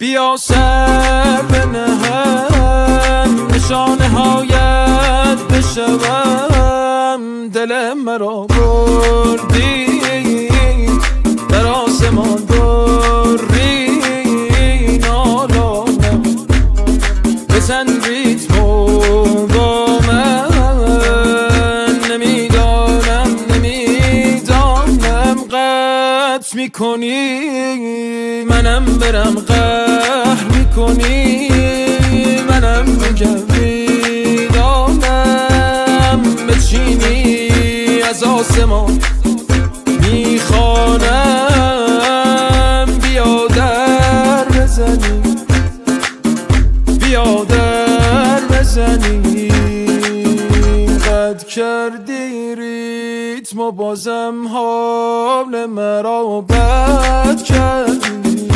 بیا سر بنهم نشانه هایت بشوم دل مرا بردی در آسمان بری نالانم بزن ریتمو با من نمیدانم قطع میکنی منم برم قهر میکنی منم میدانم بچینی از آسمان میخوانم بیا در بزنی بیا در بزنی قد کردی ریتم و بازم حال مرا بد کردی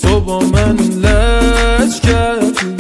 تو با من لج کردی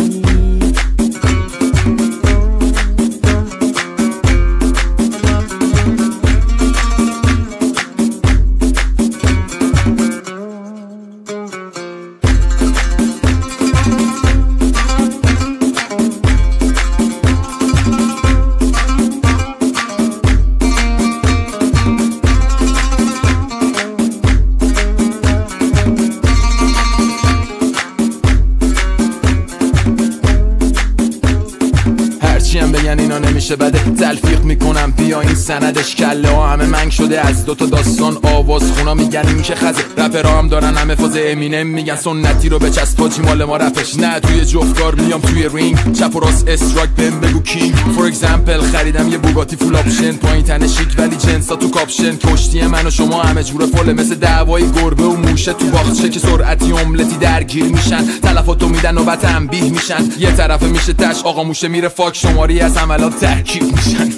بگن اینا نمیشه بده تلفیق میکنم بیا این سندش کله ها همه منگ شده از دوتا داستان آواز خونا میگن این که خزه رپرها هم دارن همه فاز امینم میگن سنتی رو بچسب پاچی مال ما رپش نه توی جفتکار میام توی رینگ چپ و راست استراک بهم بگو کینگ فور اگزمپل خریدم یه بوگاتی فول آپشن پایین تنه شیک ولی جنسا تو کاپشن کشتی من و شما همه جوره فله مثل دعوای گربه و موشه تو باغچه که سرعتی املتی درگیر میشن تلفاتو میدن نوبت انبیه میشن یه طرف میشه تش آقا موشه میره فاک شماری از عملات ترکیب میشن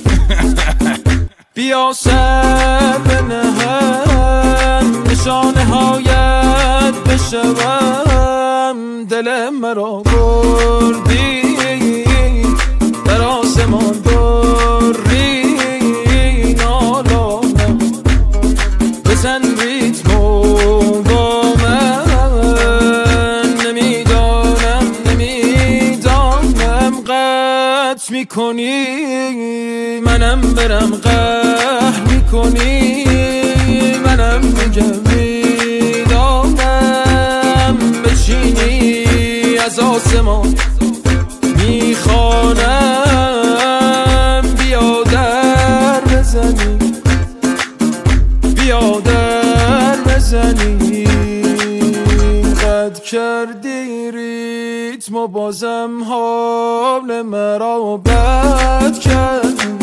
بیا سر بنهم نشانه هایت بشوم دل مرا بردی در آسمان بری نالانم بزن ریتمو با من نمیدانم قطع میکنی منم برم قهر میکنی منم میدانم بچینی از آسمان میخوانم بیا در بزنی بیا در بزنی قد کردی ریتم و بازم حال مرا بد کردی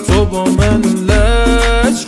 تو با من لج